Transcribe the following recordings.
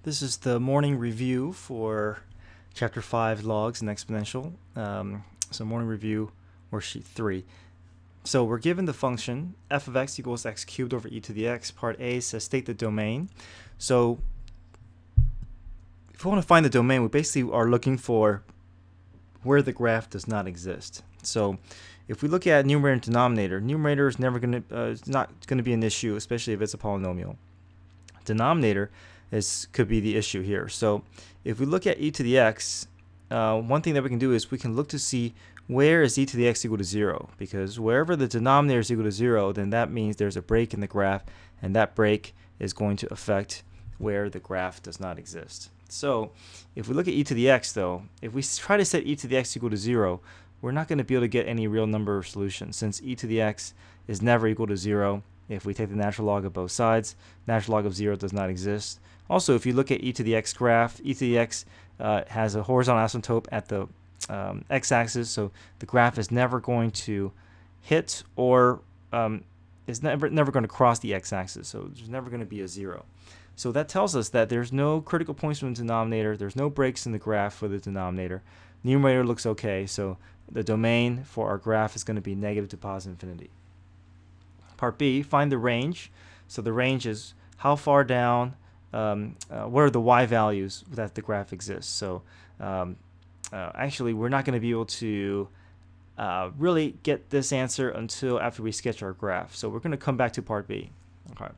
This is the morning review for Chapter 5 Logs and Exponential. So morning review, worksheet 3. So we're given the function f of x equals x cubed over e to the x. Part A says state the domain. So if we want to find the domain, we basically are looking for where the graph does not exist. So if we look at numerator and denominator, numerator is never going to it's not going to be an issue, especially if it's a polynomial. Denominator could be the issue here. So if we look at e to the x, one thing that we can do is we can look to see where is e to the x equal to 0, because wherever the denominator is equal to 0, then that means there's a break in the graph, and that break is going to affect where the graph does not exist. So if we look at e to the x, though, if we try to set e to the x equal to 0, we're not going to be able to get any real number solution, since e to the x is never equal to 0. If we take the natural log of both sides, natural log of 0 does not exist. Also, if you look at e to the x graph, e to the x has a horizontal asymptote at the x-axis, so the graph is never going to hit or is never going to cross the x-axis, so there's never going to be a 0. So that tells us that there's no critical points from the denominator, there's no breaks in the graph for the denominator. Numerator looks okay, so the domain for our graph is going to be negative to positive infinity. Part B, find the range. So the range is how far down, what are the y values that the graph exists. So actually, we're not going to be able to really get this answer until after we sketch our graph. So we're going to come back to part B, okay,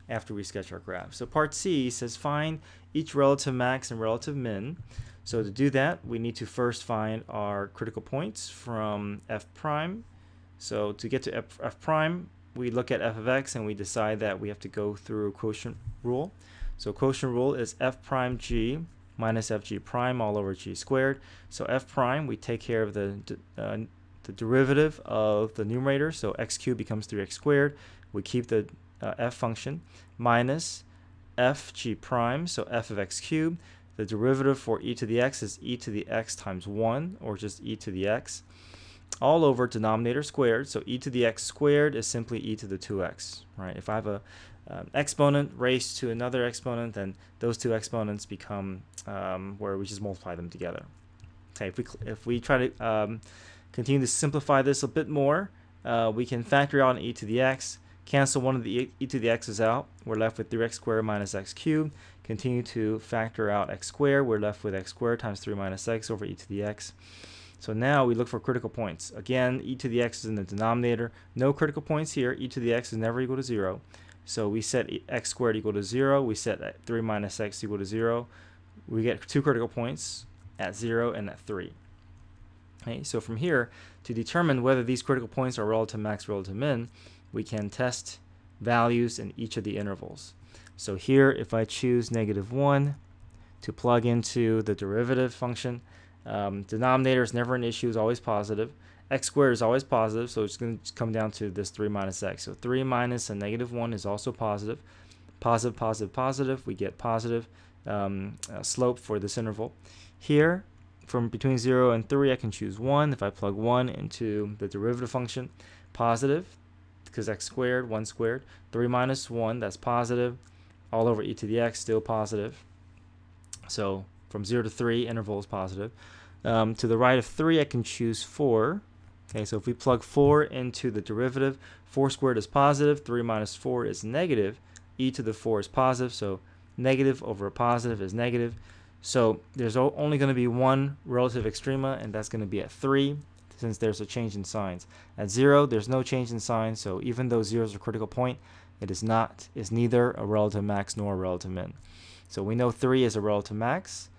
after we sketch our graph. So part C says find each relative max and relative min. So to do that, we need to first find our critical points from f prime. So to get to f prime, we look at f of x and we decide that we have to go through quotient rule. So quotient rule is f prime g minus f g prime all over g squared. So f prime, we take care of the derivative of the numerator, so x cubed becomes 3x squared. We keep the f function minus f g prime, so f of x cubed. The derivative for e to the x is e to the x times 1, or just e to the x, all over denominator squared. So e to the x squared is simply e to the 2x, right? If I have a exponent raised to another exponent, then those two exponents become where we just multiply them together. Okay, if we try to continue to simplify this a bit more, we can factor out an e to the x, cancel one of the e to the x's out. We're left with 3x squared minus x cubed. Continue to factor out x squared. We're left with x squared times 3 minus x over e to the x. So now we look for critical points. Again, e to the x is in the denominator. No critical points here. E to the x is never equal to 0. So we set x squared equal to 0. We set 3 minus x equal to 0. We get two critical points at 0 and at 3. Okay, so from here, to determine whether these critical points are relative max, relative min, we can test values in each of the intervals. So here, if I choose -1 to plug into the derivative function, denominator is never an issue, is always positive. X squared is always positive, so it's going to come down to this 3 minus x. So 3 minus a -1 is also positive. Positive, positive, positive. We get positive slope for this interval. Here, from between 0 and 3, I can choose 1. If I plug 1 into the derivative function, positive, because x squared, 1 squared. 3 minus 1, that's positive. All over e to the x, still positive. So from 0 to 3, interval is positive. To the right of 3, I can choose 4. Okay, so if we plug 4 into the derivative, 4 squared is positive, 3 minus 4 is negative, e to the 4 is positive, so negative over a positive is negative. So there's only going to be one relative extrema, and that's going to be at 3, since there's a change in signs. At 0, there's no change in sign, so even though 0 is a critical point, it is neither a relative max nor a relative min. So we know 3 is a relative max.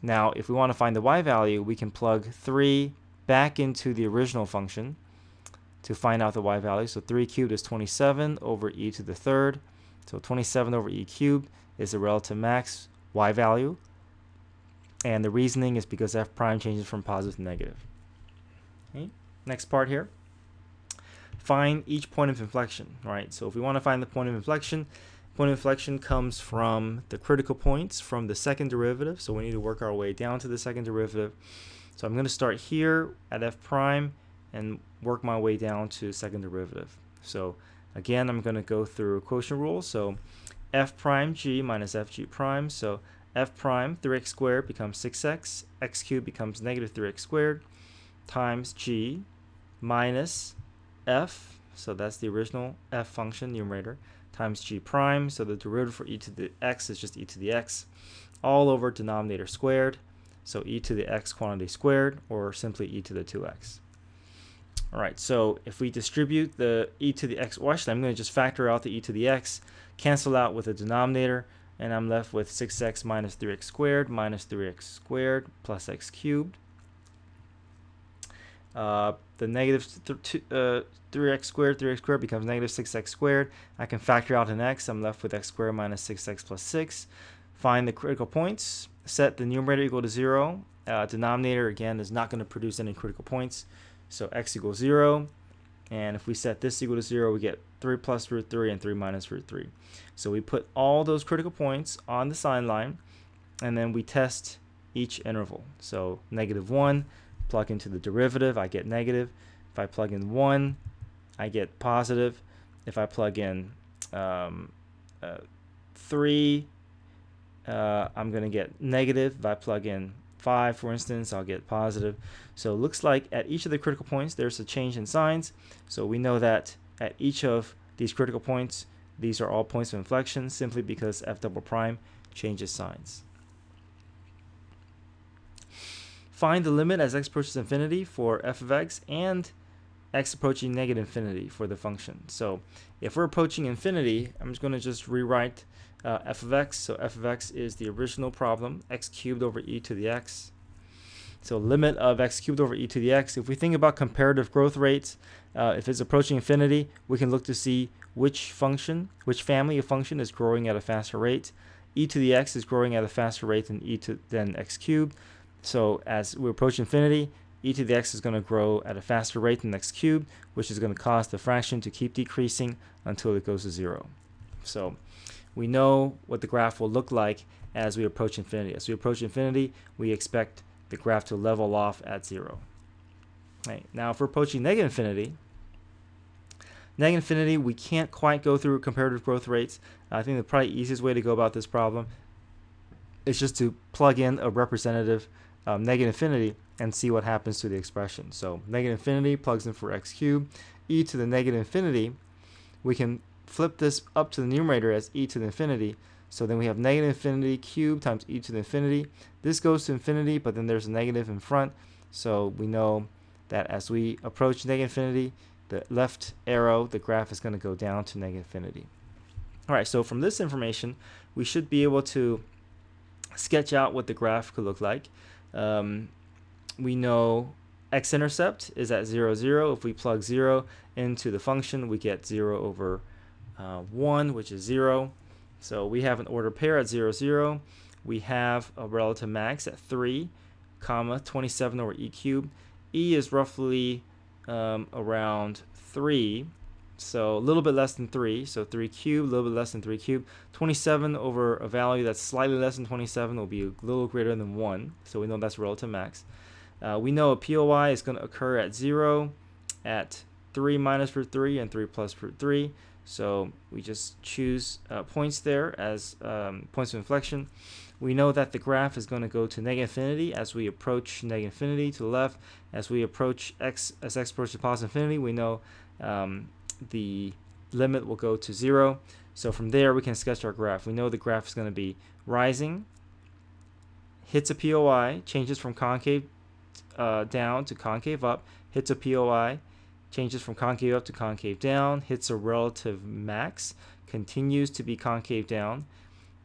Now, if we want to find the y value, we can plug 3 back into the original function to find out the y value. So 3 cubed is 27 over e to the third. So 27 over e cubed is the relative max y value. And the reasoning is because f prime changes from positive to negative. Okay. Next part here. Find each point of inflection. Right. So if we want to find the point of inflection comes from the critical points from the second derivative. So we need to work our way down to the second derivative. So I'm going to start here at f prime and work my way down to second derivative. So again, I'm going to go through quotient rule. So f prime g minus fg prime. So f prime 3x squared becomes 6x, x cubed becomes negative 3x squared, times g minus f, so that's the original f function numerator, times g prime, so the derivative for e to the x is just e to the x, all over denominator squared, so e to the x quantity squared, or simply e to the 2x. All right, so if we distribute the e to the x, well, actually, I'm going to just factor out the e to the x, cancel out with the denominator, and I'm left with 6x minus 3x squared plus x cubed. The negative 3x squared becomes negative 6x squared. I can factor out an x. I'm left with x squared minus 6x plus 6. Find the critical points. Set the numerator equal to 0. Denominator, again, is not going to produce any critical points. So x equals 0. And if we set this equal to 0, we get 3 plus root 3 and 3 minus root 3. So we put all those critical points on the sign line, and then we test each interval. So negative 1, plug into the derivative, I get negative. If I plug in 1, I get positive. If I plug in 3, I'm going to get negative. If I plug in 5, for instance, I'll get positive. So it looks like at each of the critical points, there's a change in signs. So we know that at each of these critical points, these are all points of inflection simply because f double prime changes signs. Find the limit as x approaches infinity for f of x and x approaching negative infinity for the function. So if we're approaching infinity, I'm just going to just rewrite f of x. So f of x is the original problem, x cubed over e to the x. So limit of x cubed over e to the x. If we think about comparative growth rates, if it's approaching infinity, we can look to see which family of function is growing at a faster rate. E to the x is growing at a faster rate than x cubed. So as we approach infinity, e to the x is going to grow at a faster rate than x cubed, which is going to cause the fraction to keep decreasing until it goes to 0. So we know what the graph will look like as we approach infinity. As we approach infinity, we expect the graph to level off at 0. Right. Now, if we're approaching negative infinity, we can't quite go through comparative growth rates. I think the probably easiest way to go about this problem is just to plug in a representative negative infinity and see what happens to the expression. So negative infinity plugs in for x cubed. E to the negative infinity, we can flip this up to the numerator as e to the infinity. So then we have negative infinity cubed times e to the infinity. This goes to infinity, but then there's a negative in front. So we know that as we approach negative infinity, the left arrow, the graph is going to go down to negative infinity. All right, so from this information, we should be able to sketch out what the graph could look like. We know x-intercept is at 0, 0. If we plug 0 into the function, we get 0 over 1, which is 0. So we have an ordered pair at 0, 0. We have a relative max at 3, 27 over e cubed. E is roughly around 3, so a little bit less than 3. So 3 cubed, a little bit less than 3 cubed. 27 over a value that's slightly less than 27 will be a little greater than 1. So we know that's relative max. We know a POI is going to occur at 0, at 3 minus root 3, and 3 plus root 3. So we just choose points there as points of inflection. We know that the graph is going to go to negative infinity as we approach negative infinity to the left. As we approach x approaches positive infinity, we know the limit will go to 0. So from there, we can sketch our graph. We know the graph is going to be rising, hits a POI, changes from concave down to concave up, hits a POI, changes from concave up to concave down, hits a relative max, continues to be concave down,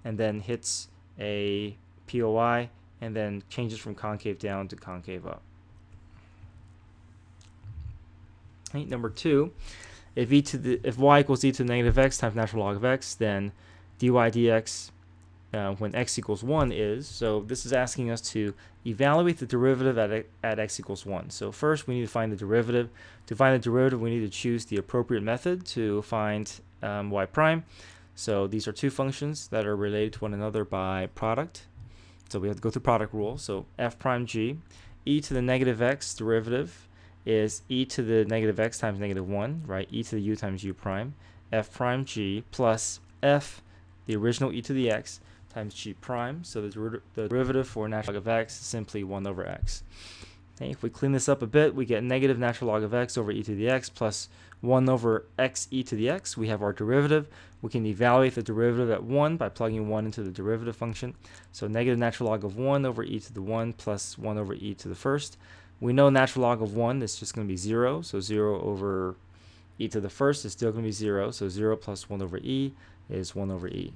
and then hits a POI, and then changes from concave down to concave up. Right, number 2, if y equals e to the negative x times natural log of x, then dy dx when x equals 1 is. So this is asking us to evaluate the derivative at x equals 1. So first we need to find the derivative. To find the derivative, we need to choose the appropriate method to find y prime. So these are two functions that are related to one another by product. So we have to go through product rule. So f prime g, e to the negative x derivative is e to the negative x times negative 1, right? E to the u times u prime. F prime g plus f the original e to the x times g prime. So the derivative for natural log of x is simply 1 over x. Okay, if we clean this up a bit, we get negative natural log of x over e to the x plus 1 over x e to the x. We have our derivative. We can evaluate the derivative at 1 by plugging 1 into the derivative function. So negative natural log of 1 over e to the 1 plus 1 over e to the first. We know natural log of 1 is just going to be 0. So 0 over e to the first is still going to be 0. So 0 plus 1 over e is 1 over e.